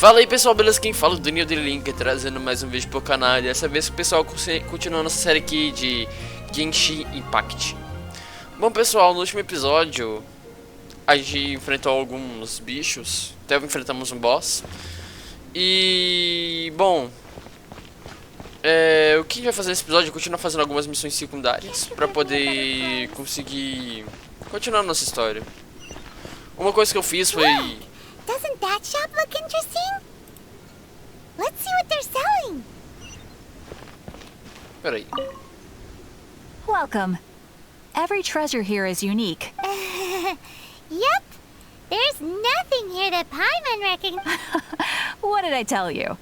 Fala aí pessoal, beleza? Quem fala é o Daniel de Link, trazendo mais um vídeo pro canal. E dessa vez o pessoal continuando nossa série aqui de Genshin Impact. Bom pessoal, no último episódio a gente enfrentou alguns bichos, até enfrentamos um boss. E bom, o que a gente vai fazer nesse episódio é continuar fazendo algumas missões secundárias pra poder conseguir continuar nossa história. Uma coisa que eu fiz foi... Doesn't that shop look interesting? Let's see what they're selling. Peraí. Welcome. Every treasure here is unique. Yep. There's nothing here that Paimon reckon. What did I tell you?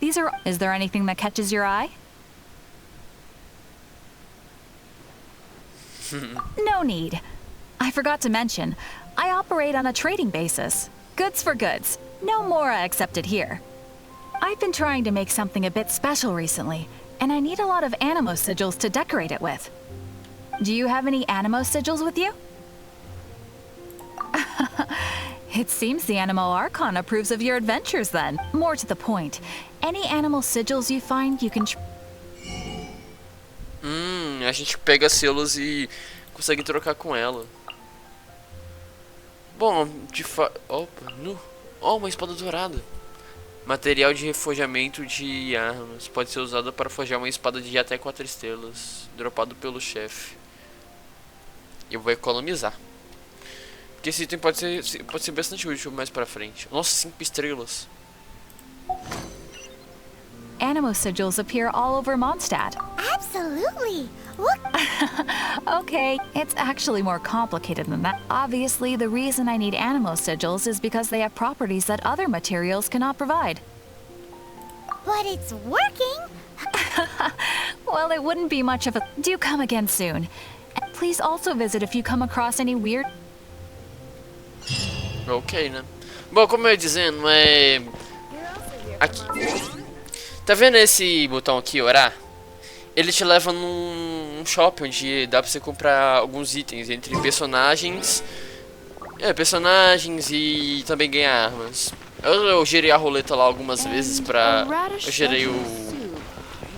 Is there anything that catches your eye? No need. I forgot to mention, I operate on a trading basis. Goods for goods. No more accepted here. I've been trying to make something a bit special recently, and I need a lot of animo sigils to decorate it with. Do you have any animo sigils with you? It seems the Animo Archon approves of your adventures then. More to the point, any animal sigils you find, you can... A gente pega selos e consegue trocar com ela. Bom, Opa, uma espada dourada. Material de reforjamento de armas. Pode ser usado para forjar uma espada de até 4 estrelas. Dropado pelo chefe. Eu vou economizar. Porque esse item pode ser bastante útil mais pra frente. Nossa, 5 estrelas. Animo sigils appear all over Mondstadt. Absolutely. Look. Okay, it's actually more complicated than that. Obviously, the reason I need animo sigils is because they have properties that other materials cannot provide. But it's working. Well, it wouldn't be much of a... Do come again soon. And please also visit if you come across any weird... Ok, né? Bom, como eu ia dizendo, aqui. Tá vendo esse botão aqui, orar? Ele te leva num shopping onde dá pra você comprar alguns itens entre personagens. Personagens e também ganhar armas. Eu gerei a roleta lá algumas vezes pra... Eu gerei o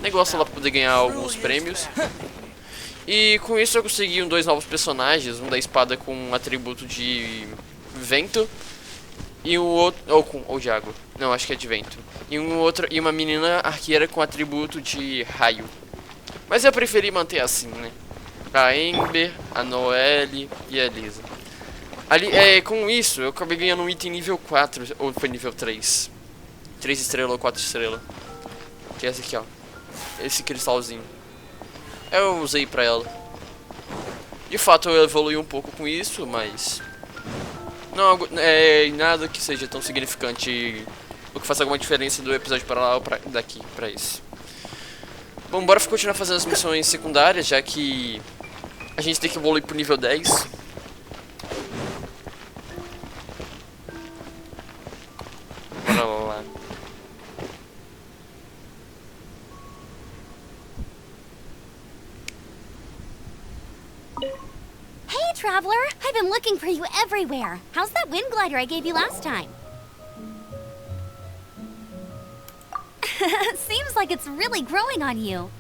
negócio lá pra poder ganhar alguns prêmios. E com isso eu consegui 2 novos personagens. Um da espada com um atributo de vento. E um outro... Ou de água. Não, acho que é de vento. E uma menina arqueira com atributo de raio. Mas eu preferi manter assim, né? A Ember, a Noelle e a Elisa. Com isso, eu acabei ganhando um item nível 4, ou foi nível 3. 3 estrelas ou 4 estrelas. Que é esse aqui, ó. Esse cristalzinho. Eu usei pra ela. De fato, eu evolui um pouco com isso, mas... Não é nada que seja tão significante ou que faça alguma diferença do episódio para lá ou daqui pra isso. Bom, bora continuar fazendo as missões secundárias, já que a gente tem que evoluir pro nível 10. Bora lá. Hey, traveler. I've been looking for you everywhere. How's that wind glider I gave you last time? Seems like it's really growing on you.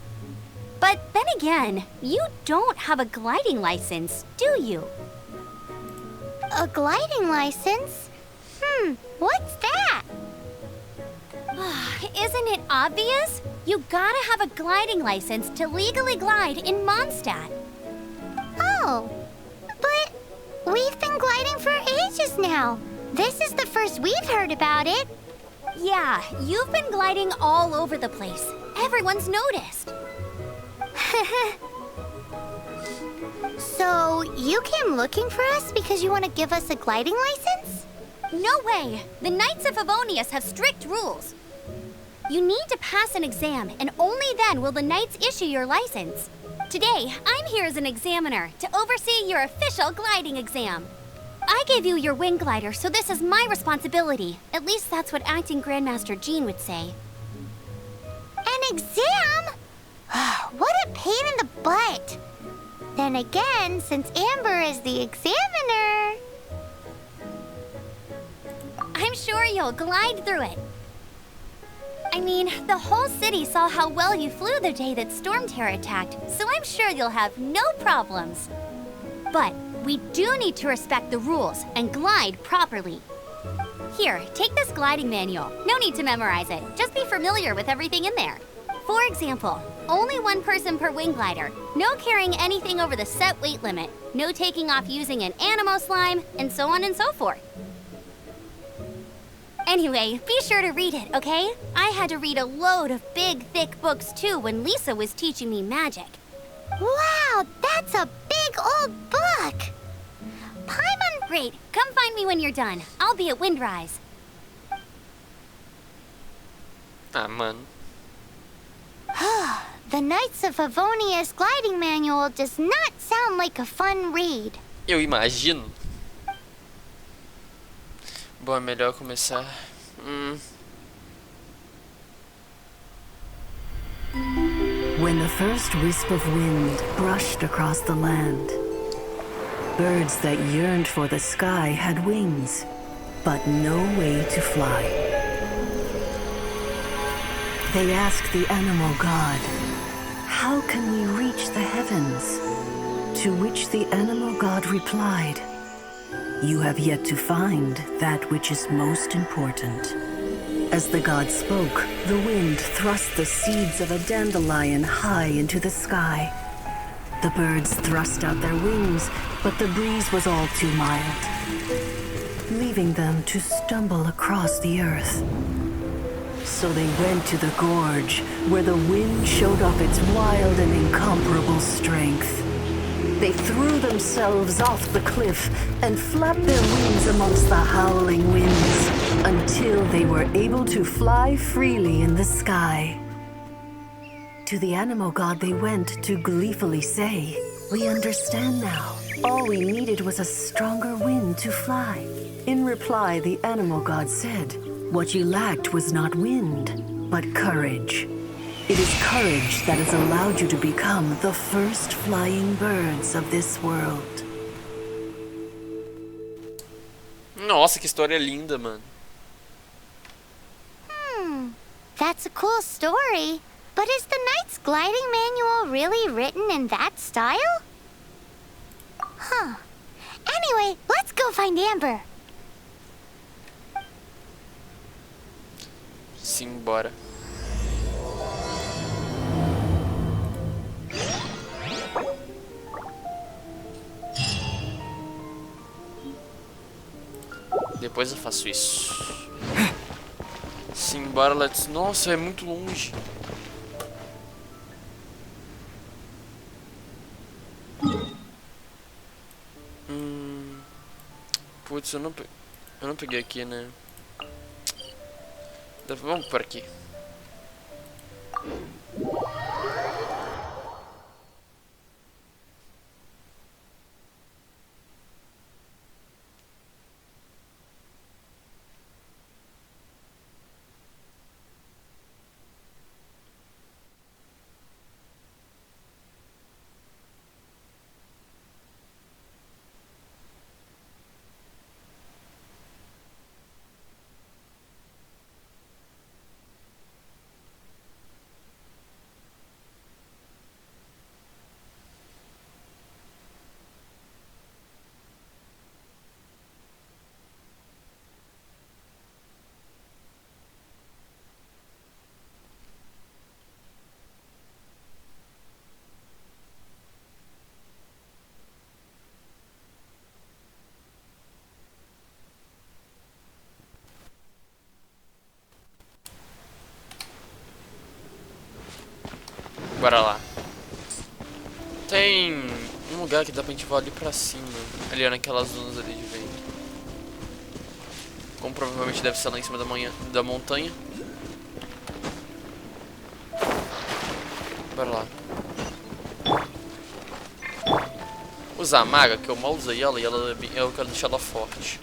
But then again, you don't have a gliding license, do you? A gliding license? What's that? Isn't it obvious? You gotta have a gliding license to legally glide in Mondstadt. Oh, but we've been gliding for ages now. This is the first we've heard about it. Yeah, you've been gliding all over the place. Everyone's noticed. So, you came looking for us because you want to give us a gliding license? No way. The Knights of Favonius have strict rules. You need to pass an exam, and only then will the Knights issue your license. Today, I'm here as an examiner to oversee your official gliding exam. I gave you your wing glider, so this is my responsibility. At least that's what Acting Grandmaster Jean would say. An exam? What a pain in the butt. Then again, since Amber is the examiner... I'm sure you'll glide through it. I mean, the whole city saw how well you flew the day that Storm Terror attacked, so I'm sure you'll have no problems. But we do need to respect the rules and glide properly. Here, take this gliding manual. No need to memorize it. Just be familiar with everything in there. For example, only one person per wing glider, no carrying anything over the set weight limit, no taking off using an animo slime, and so on and so forth. Anyway, be sure to read it, okay? I had to read a load of big, thick books too when Lisa was teaching me magic. Wow, that's a big old book! Paimon, great. Come find me when you're done. I'll be at Windrise. Ah, mano. The Knights of Favonius gliding manual does not sound like a fun read. Eu imagino. Bom, é melhor começar. When the first wisp of wind brushed across the land, birds that yearned for the sky had wings, but no way to fly. They asked the animal god, "How can we reach the heavens?" To which the animal god replied, "You have yet to find that which is most important." As the god spoke, the wind thrust the seeds of a dandelion high into the sky. The birds thrust out their wings, but the breeze was all too mild, leaving them to stumble across the earth. So they went to the gorge, where the wind showed off its wild and incomparable strength. They threw themselves off the cliff and flapped their wings amongst the howling winds until they were able to fly freely in the sky. To the animal god they went to gleefully say, "We understand now. All we needed was a stronger wind to fly." In reply, the animal god said, "What you lacked was not wind, but courage. It is courage that has allowed you to become the first flying birds of this world." Nossa, que história linda, mano. That's a cool story. But is the Knight's gliding manual really written in that style? Huh. Anyway, let's go find Amber. Simbora. Depois eu faço isso. Simbora, let's... Nossa, é muito longe. Putz, eu não peguei aqui, né? Vamos por aqui. Bora lá. Tem um lugar que dá pra gente voar ali pra cima. Ali naquelas zonas ali de vento. Como provavelmente deve ser lá em cima da montanha. Bora lá. Usar a maga, que eu mal usei ela e eu quero deixar ela forte.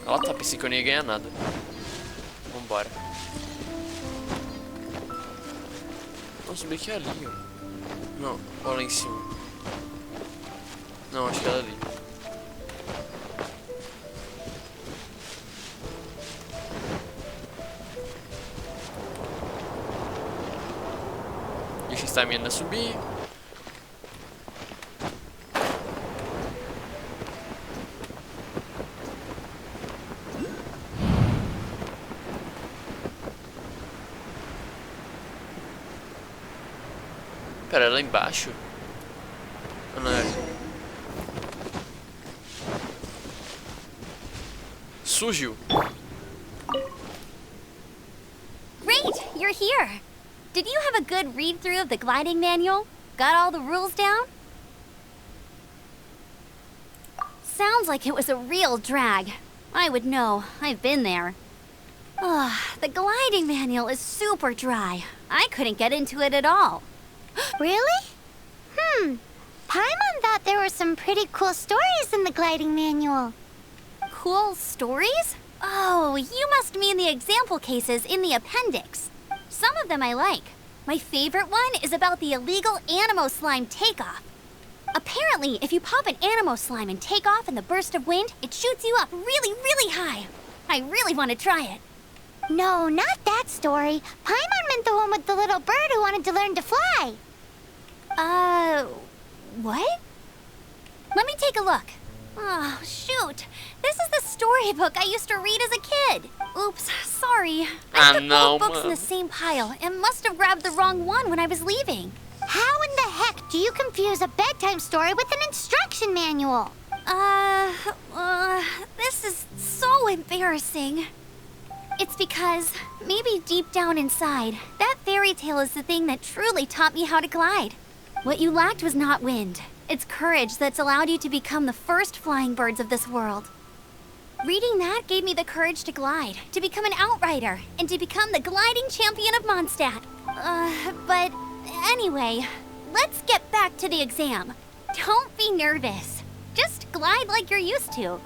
Ela tá, pensei que eu não ia ganhar nada. Vambora. Nossa, subir aqui ali, ó. Não, olha lá em cima. Não, acho que era ali. Deixa essa menina subir. Pera, lá embaixo? Ah, não é. Surgiu. Great, you're here. Did you have a good read-through of the gliding manual? Got all the rules down? Sounds like it was a real drag. I would know. I've been there. Ugh, the gliding manual is super dry. I couldn't get into it at all. Really? Paimon thought there were some pretty cool stories in the gliding manual. Cool stories? Oh, you must mean the example cases in the appendix. Some of them I like. My favorite one is about the illegal Animo Slime takeoff. Apparently, if you pop an Animo Slime and take off in the burst of wind, it shoots you up really, really high. I really want to try it. No, not that story. Paimon meant the one with the little bird who wanted to learn to fly. What? Let me take a look. Oh, shoot. This is the storybook I used to read as a kid. Oops, sorry. I put both books in the same pile and must have grabbed the wrong one when I was leaving. How in the heck do you confuse a bedtime story with an instruction manual? This is so embarrassing. It's because, maybe deep down inside, that fairy tale is the thing that truly taught me how to glide. What you lacked was not wind. It's courage that's allowed you to become the first flying birds of this world. Reading that gave me the courage to glide, to become an outrider, and to become the gliding champion of Mondstadt. But anyway, let's get back to the exam. Don't be nervous. Just glide like you're used to.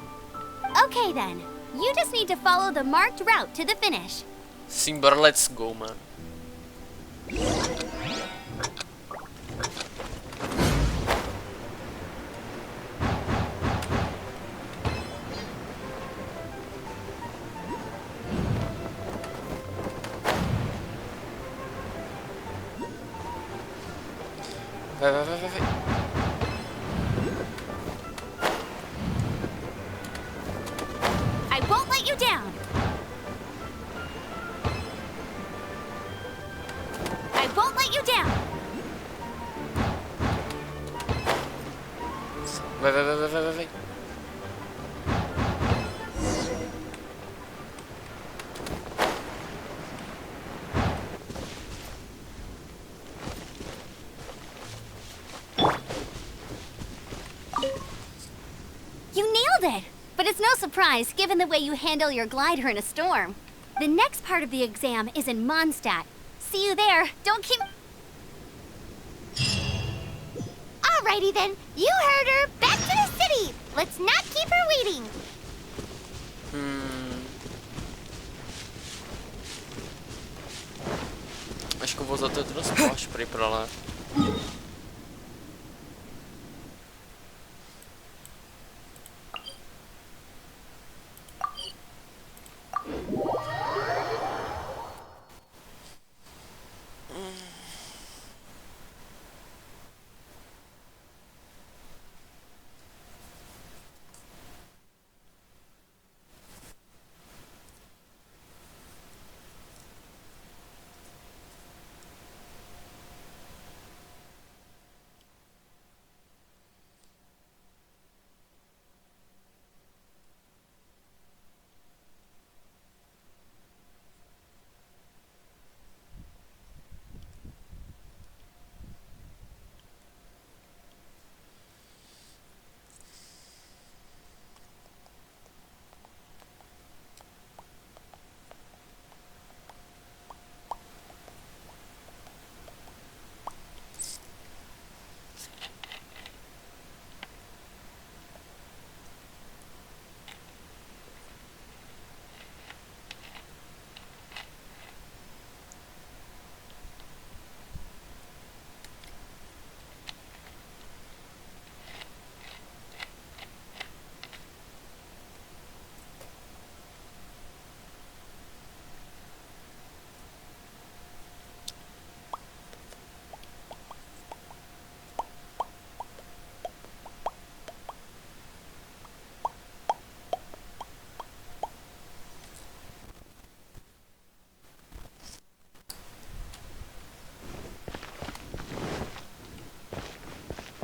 Okay then, you just need to follow the marked route to the finish. Simbora, let's go, mano. Vai, vai, vai, vai, vai. I won't let you down. I won't let you down. Vai, vai, vai, vai, vai, vai. You nailed it! But it's no surprise, given the way you handle your glider in a storm. The next part of the exam is in Mondstadt. See you there. Don't keep... Alrighty then, you heard her. Back to the city. Let's not keep her waiting. Acho que eu vou usar o teletransporte pra ir pra lá.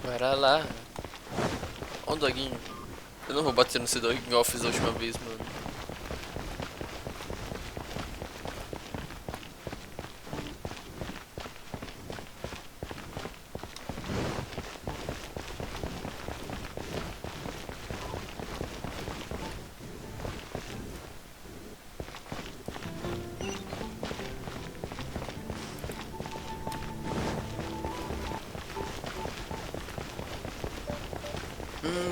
Bora lá. Ó o doguinho. Eu não vou bater nesse doguinho igual eu fiz a última vez, mano.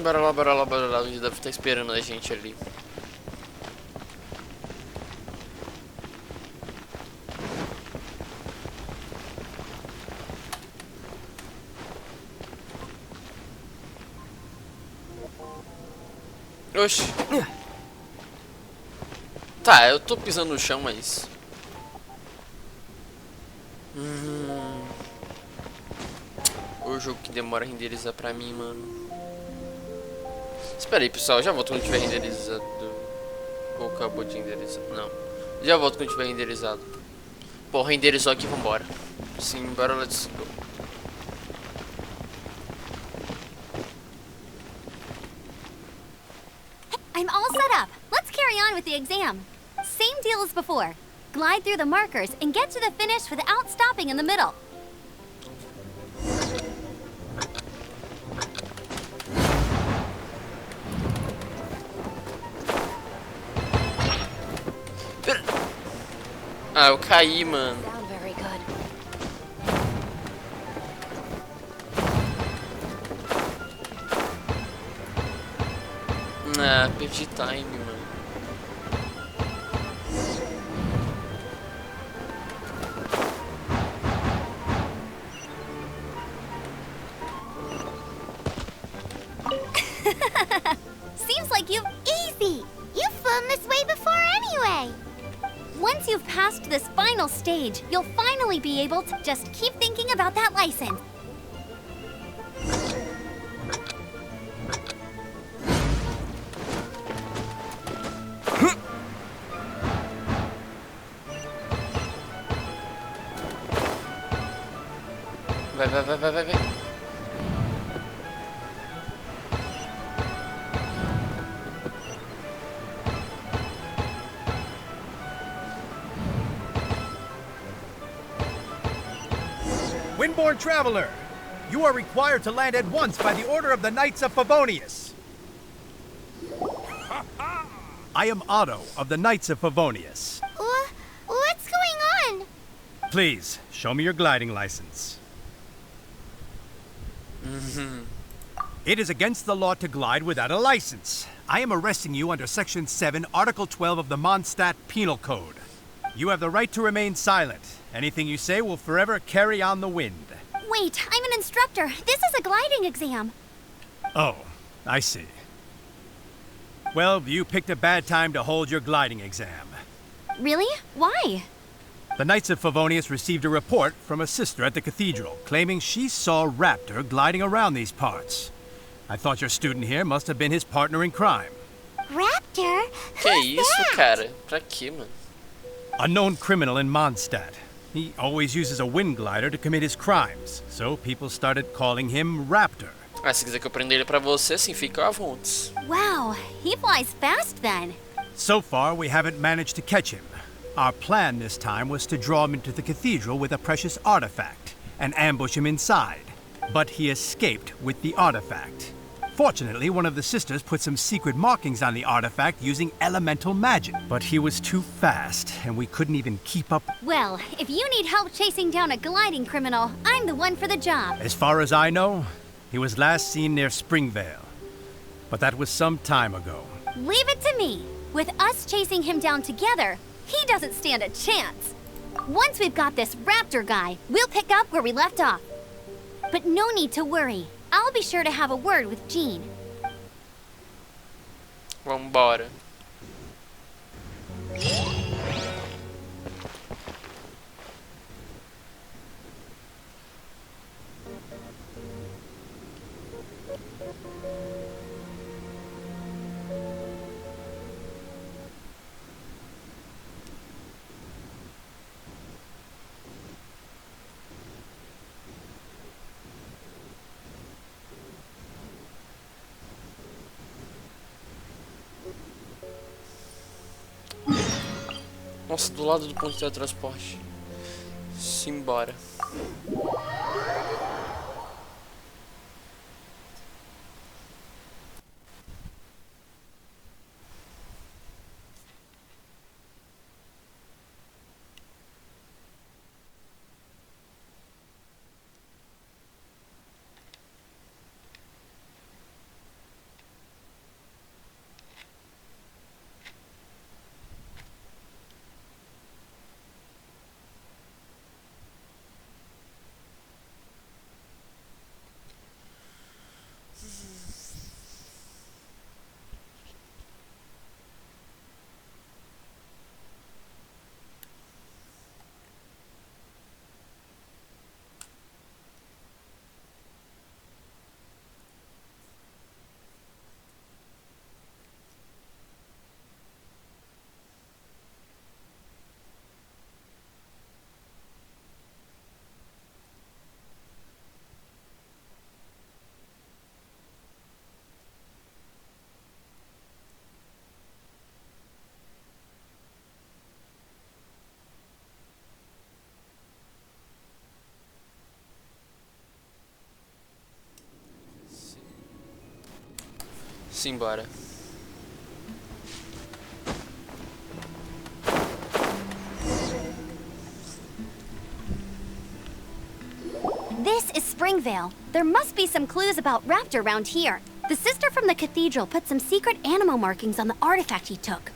Bora lá, bora lá, bora lá. Ele deve estar esperando a gente ali. Oxi. Tá, eu tô pisando no chão, mas... O jogo que demora a renderizar pra mim, mano. Espera aí, pessoal, já volto quando tiver renderizado. Ou acabou de renderizar? Não. Já volto quando tiver renderizado. Bom, renderizou aqui, vambora. Sim, bora, let's go. I'm all set up. Let's carry on with the exam. Same deal as before. Glide through the markers and get to the finish without stopping in the middle. Ah, eu caí, mano. Sound very good. Ah, perdi time, mano. Seems like you've Easy! You've flown this way before anyway! Once you've passed this final stage, you'll finally be able to just keep thinking about that license. Vai, vai, vai, vai, vai, vai. Windborne Traveler, you are required to land at once by the order of the Knights of Favonius. I am Otto of the Knights of Favonius. What's going on? Please, show me your gliding license. It is against the law to glide without a license. I am arresting you under Section 7, Article 12 of the Mondstadt Penal Code. You have the right to remain silent. Anything you say will forever carry on the wind. Wait, I'm an instructor. This is a gliding exam. Oh, I see. Well, you picked a bad time to hold your gliding exam. Really? Why? The Knights of Favonius received a report from a sister at the cathedral claiming she saw Raptor gliding around these parts. I thought your student here must have been his partner in crime. Raptor? Que Who's isso, that? cara? Pra quê, mano? A known criminal in Mondstadt. He always uses a wind glider to commit his crimes, so people started calling him Raptor. Ah, se quiser que eu prenda ele pra você, sim, fica à vontade. Wow, he flies fast then. So far, we haven't managed to catch him. Our plan this time was to draw him into the cathedral with a precious artifact and ambush him inside. But he escaped with the artifact. Fortunately, one of the sisters put some secret markings on the artifact using elemental magic. But he was too fast, and we couldn't even keep up. Well, if you need help chasing down a gliding criminal, I'm the one for the job. As far as I know, he was last seen near Springvale. But that was some time ago. Leave it to me. With us chasing him down together, he doesn't stand a chance. Once we've got this Raptor guy, we'll pick up where we left off. But no need to worry. I'll be sure to have a word with Jean. Vambora. Nossa, do lado do ponto de teletransporte. Simbora. Simbora. This is Springvale. There must be some clues about Raptor around here. The sister from the cathedral put some secret animal markings on the artifact he took.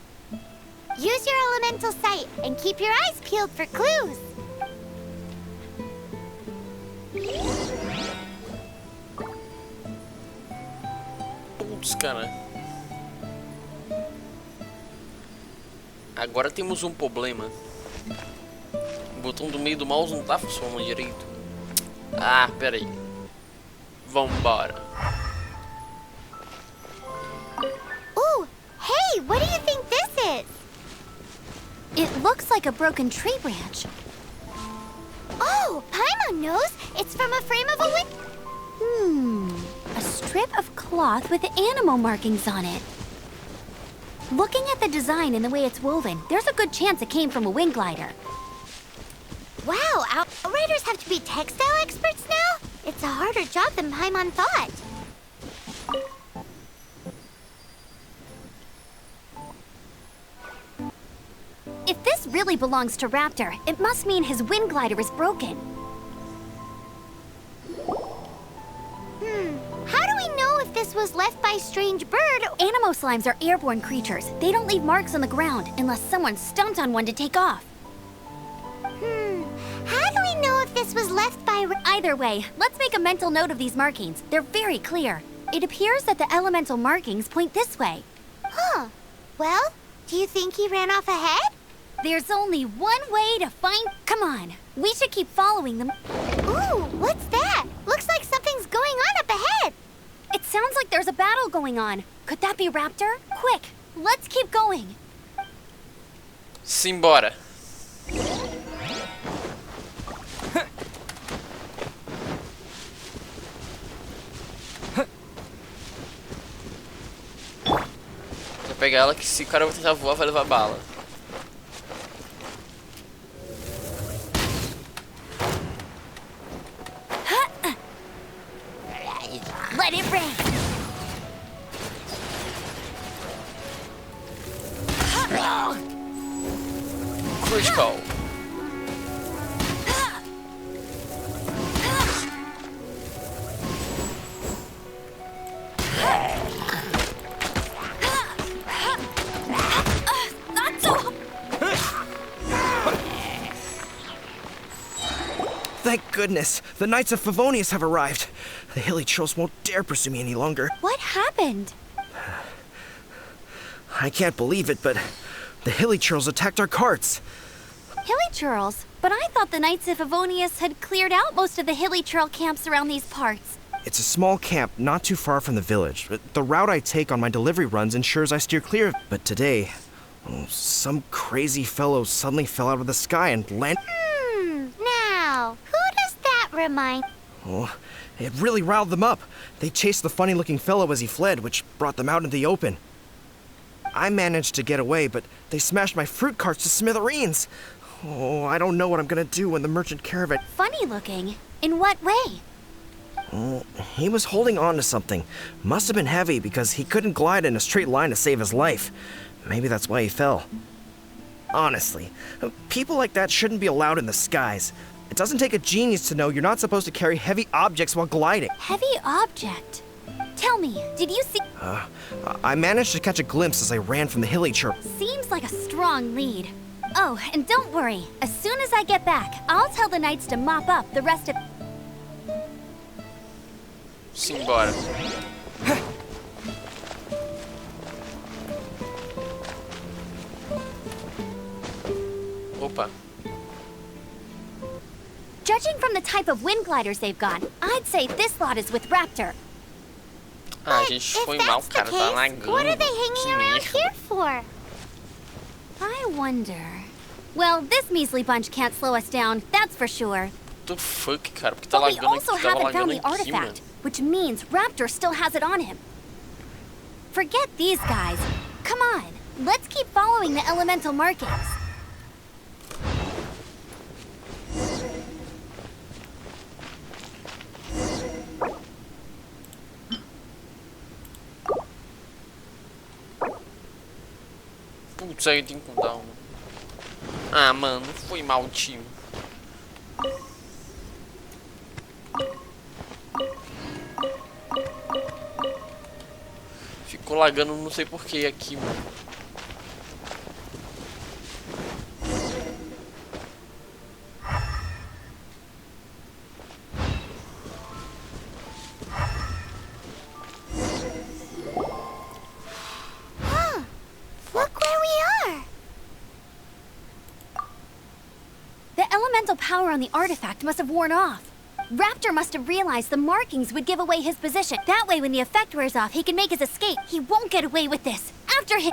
Use your elemental sight and keep your eyes peeled for clues. Putz, cara. Agora temos um problema. O botão do meio do mouse não tá funcionando direito. Ah, pera aí. Vambora. Ooh, hey, what do you think this is? It looks like a broken tree branch. Oh, Paimon knows. It's from a frame of a A strip of cloth with animal markings on it. Looking at the design and the way it's woven, there's a good chance it came from a wing glider. Wow, outriders have to be textile experts now? It's a harder job than Paimon thought. If this really belongs to Raptor, it must mean his wind glider is broken. How do we know if this was left by strange bird? Animo slimes are airborne creatures. They don't leave marks on the ground unless someone stomped on one to take off. How do we know if this was left by... Either way, let's make a mental note of these markings. They're very clear. It appears that the elemental markings point this way. Huh. Well, do you think he ran off ahead? There's only one way to find... Come on, we should keep following them. Ooh, what's that? Looks like something's going on up ahead. It sounds like there's a battle going on. Could that be Raptor? Quick, let's keep going. Simbora. Vou pegar ela que se o cara vai tentar voar vai levar bala. Let it rain. Critical. Not so. Thank goodness, the Knights of Favonius have arrived. The hilly trolls won't dare pursue me any longer. What happened? I can't believe it, but the hilly trolls attacked our carts. Hilly churls? But I thought the Knights of Favonius had cleared out most of the hilly churl camps around these parts. It's a small camp not too far from the village. The route I take on my delivery runs ensures I steer clear of. But today, some crazy fellow suddenly fell out of the sky and landed. Now, who does that remind? Oh, it really riled them up. They chased the funny-looking fellow as he fled, which brought them out into the open. I managed to get away, but they smashed my fruit carts to smithereens. Oh, I don't know what I'm gonna do when the merchant caravan... Funny looking. In what way? Oh, he was holding on to something. Must have been heavy because he couldn't glide in a straight line to save his life. Maybe that's why he fell. Honestly, people like that shouldn't be allowed in the skies. It doesn't take a genius to know you're not supposed to carry heavy objects while gliding. Heavy object? Tell me, did you see... I managed to catch a glimpse as I ran from the hilly church. Seems like a strong lead. Oh, and don't worry. As soon as I get back, I'll tell the knights to mop up the rest of... Simbora. Opa. Judging from the type of wind gliders they've got, I'd say this lot is with Raptor. Ah, a gente foi mal, cara. Tá lagando. What are they hanging around here for? I wonder... Well, this measly bunch can't slow us down, that's for sure. What the fuck, cara? Porque tá But we lagando also aqui, tava haven't found lagando the aqui, mano. artifact, which means Raptor still has it on him. Forget these guys. Come on, let's keep following the elemental markings. Putz, aí tem que dar um... Ah, mano, foi mal o time. Ficou lagando, não sei porquê aqui, mano. Look where we are. The elemental power on the artifact must have worn off. Raptor must have realized the markings would give away his position. That way, when the effect wears off, he can make his escape. He won't get away with this. After him...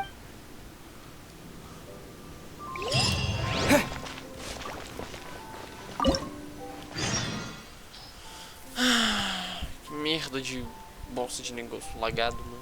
Que merda de bolsa de negócio lagado, mano.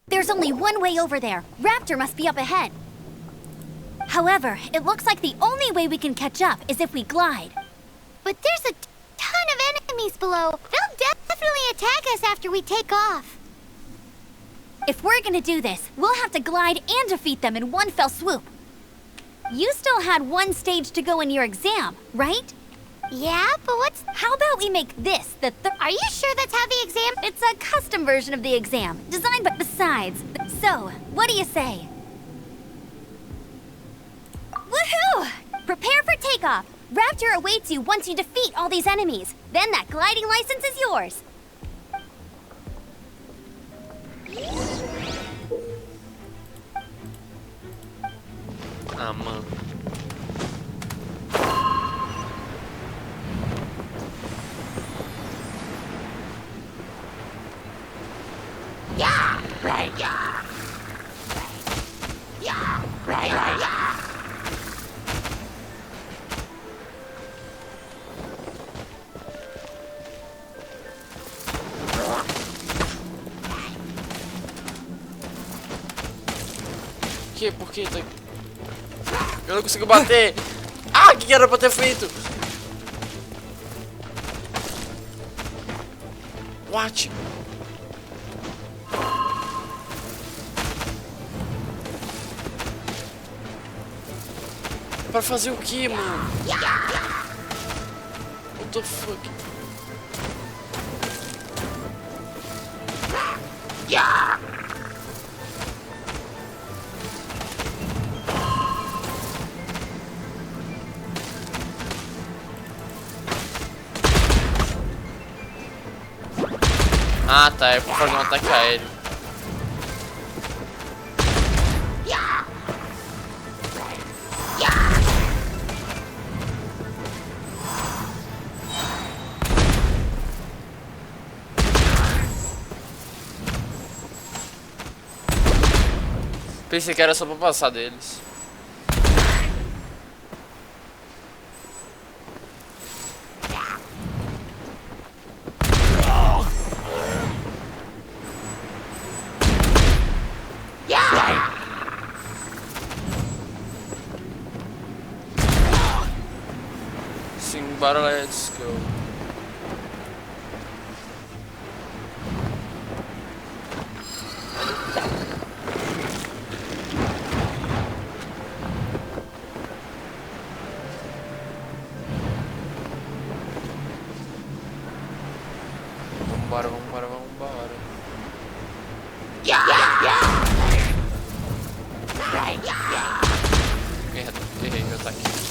There's only one way over there. Raptor must be up ahead. However, it looks like the only way we can catch up is if we glide. But there's a ton of enemies below. They'll definitely attack us after we take off. If we're gonna do this, we'll have to glide and defeat them in one fell swoop. You still had one stage to go in your exam, right? Yeah, but what's... How about we make this the Are you sure that's how the exam... It's a custom version of the exam, designed by... Besides, so, what do you say? Woohoo! Prepare for takeoff. Raptor awaits you once you defeat all these enemies. Then that gliding license is yours. Ah, mano. Por que? Eu não consigo bater! Ah, o que era pra ter feito? What? Pra fazer o que, mano? What the fuck? Ah, tá, é pra fazer um ataque aéreo. Pensei que era só pra passar deles. Simbora, let's go. Vambora, vambora, vambora. Merda, errei meu ataque.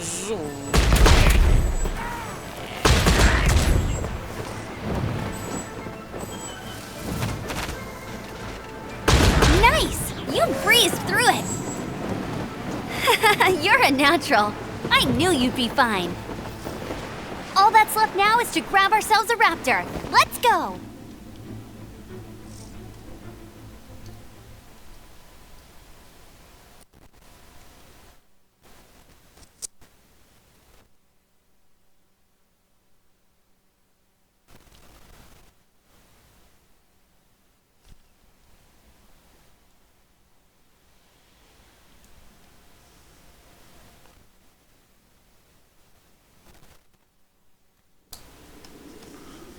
Zoom. Nice! You breezed through it! You're a natural. I knew you'd be fine. All that's left now is to grab ourselves a raptor. Let's go!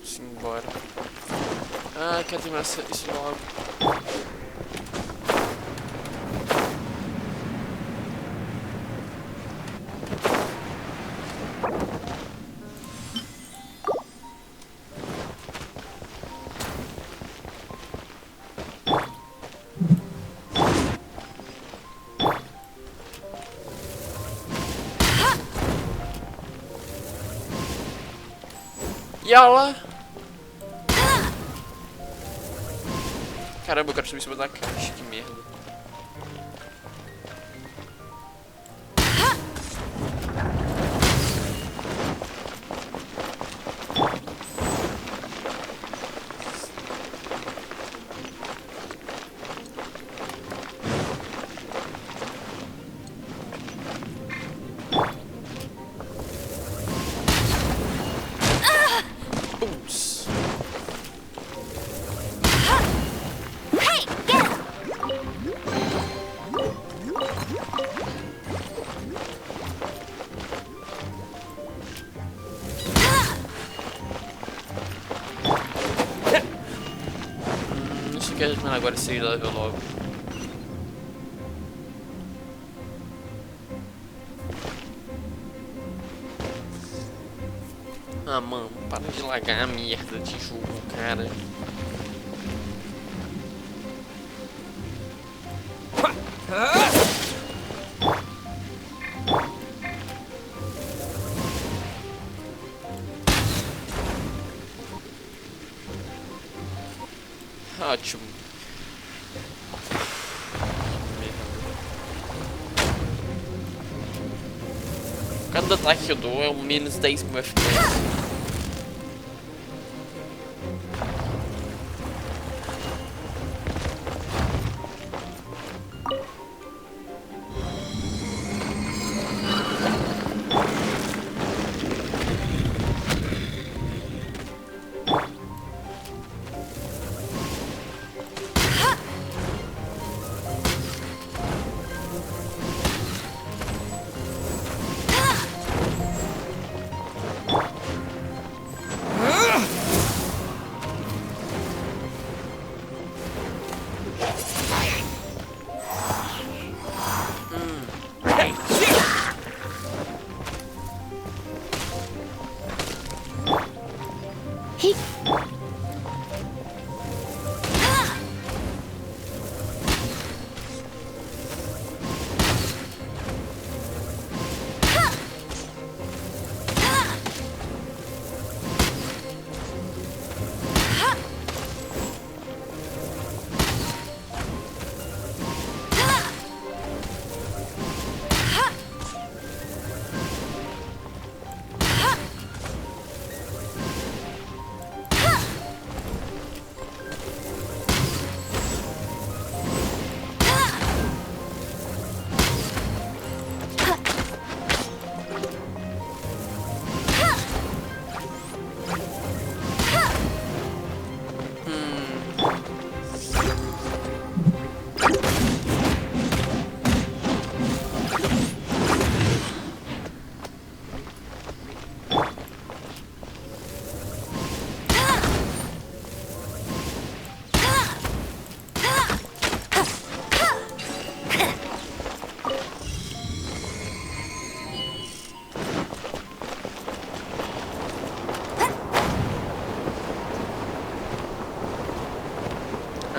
Simbora. Ah, quero terminar isso logo. Yala! Caramba, eu quero subir em cima da caixa, que merda. Putz. Hey, get him! Isso que é agora esse level logo. Ah, mano, para de lagar a merda de jogo, cara. Ótimo. Cada ataque que eu dou é um menos 10.000 FPS.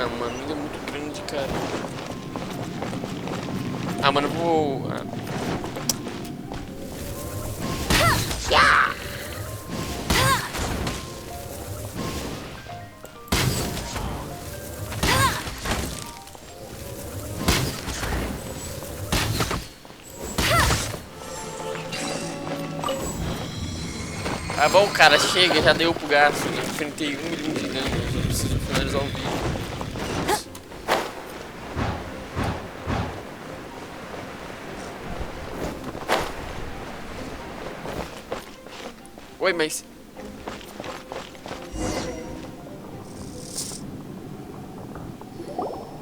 Ah, mano, ainda é muito grande, cara. Ah, mano, eu vou... Ah, bom, cara, chega, já deu pro gasto, né? Enfrentei 1 milhão de danos, eu preciso finalizar o vídeo. Oi, mas...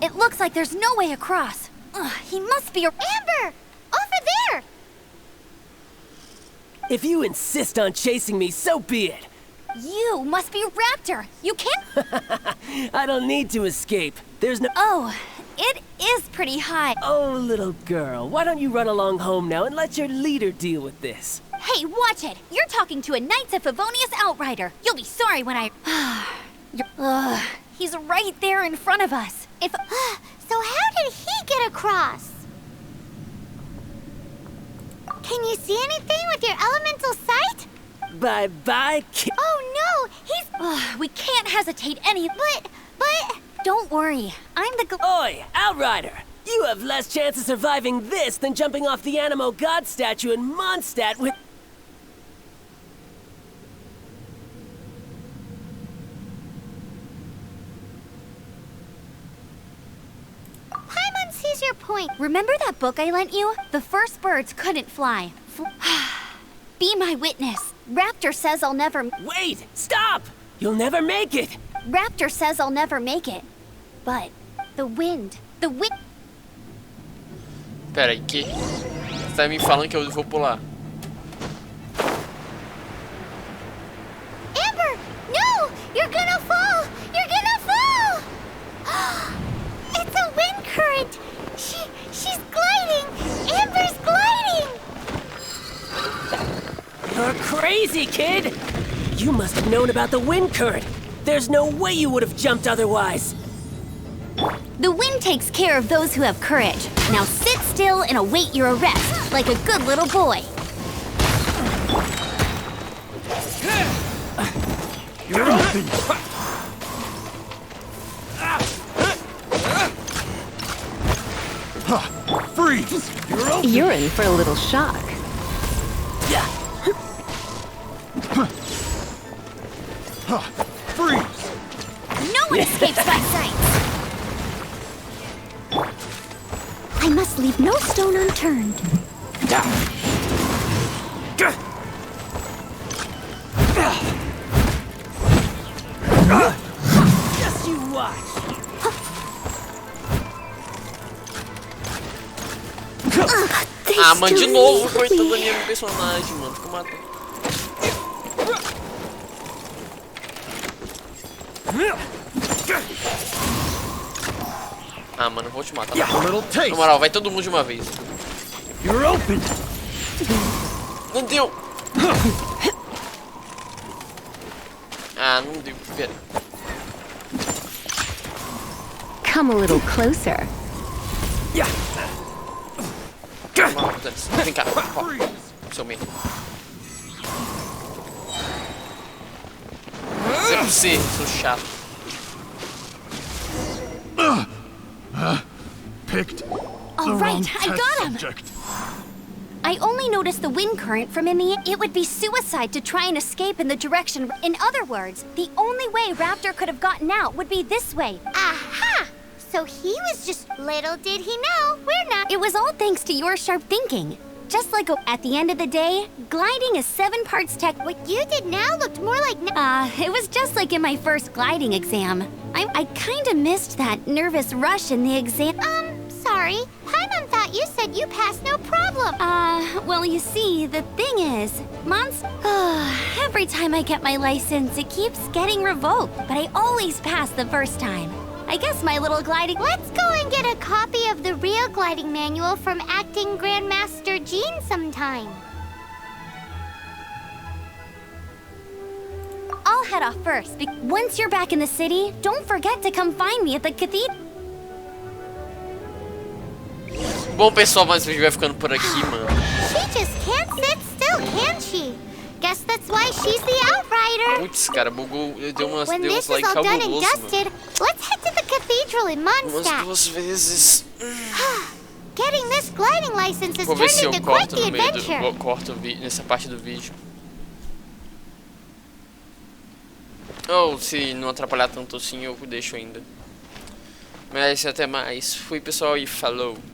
It looks like there's no way across. Ugh, he must be a Amber! Over there! If you insist on chasing me, so be it. You must be a raptor. You can't... I don't need to escape. There's no... Oh, it is pretty high. Oh, little girl, why don't you run along home now and let your leader deal with this? Hey, watch it! You're talking to a Knights of Favonius outrider. You'll be sorry when I... he's right there in front of us. If... So how did he get across? Can you see anything with your elemental sight? Bye-bye, Oh no! He's... we can't hesitate any... But... Don't worry. I'm the... Oi, Outrider! You have less chance of surviving this than jumping off the Animo God statue in Mondstadt with... Paimon sees your point. Remember that book I lent you? The first birds couldn't fly. Be my witness. Raptor says I'll never... Wait! Stop! You'll never make it! Raptor says I'll never make it. But the wind... Pera aí, que? Você tá me falando que eu vou pular? Amber! No! You're gonna fall! You're gonna fall! It's a wind current! She's gliding! Amber's gliding! You're crazy, kid! You must have known about the wind current. There's no way you would have jumped otherwise. The wind takes care of those who have courage. Now sit still and await your arrest, like a good little boy. You're open! Freeze! You're open! You're in for a little shock. Freeze! No one escapes my sight. I must leave no stone unturned. Just you watch. Ah, mano, de novo, coitado da minha personagem, mano. Fica matando. Ah, mano, eu vou te matar. Na moral, vai todo mundo de uma vez. You're open! Não deu! Ah, não deu. Pera. Come a little closer. Vem cá. Ó. Seu meio. Você, seu chato. Picked All right, I got him. subject. I only noticed the wind current from in the... It would be suicide to try and escape in the direction... In other words, the only way Raptor could have gotten out would be this way. Aha! So he was just... Little did he know, we're not... It was all thanks to your sharp thinking. Just like at the end of the day, gliding is 7 parts tech... What you did now looked more like... It was just like in my first gliding exam. I kinda missed that nervous rush in the exam... Sorry. Paimon thought you said you passed no problem. Well, you see, the thing is, every time I get my license, it keeps getting revoked, but I always pass the first time. I guess my little gliding... Let's go and get a copy of the real gliding manual from Acting Grandmaster Jean sometime. I'll head off first. Once you're back in the city, don't forget to come find me at the cathedral. Bom, pessoal, mas a gente vai ficando por aqui, mano. She just can't sit still, can she? Guess that's why she's the outrider. Putz, cara, bugou. Deu uns When this like is all done and cabuloso, mano. dusted, let's head to the cathedral in Umas Mondstadt. 2 vezes. Getting this gliding license has Vou ver turned se eu into quite corto the no meio do... adventure. Vou corto nessa parte do vídeo. Ou se não atrapalhar tanto assim, eu deixo ainda. Mas até mais. Fui, pessoal, e falou.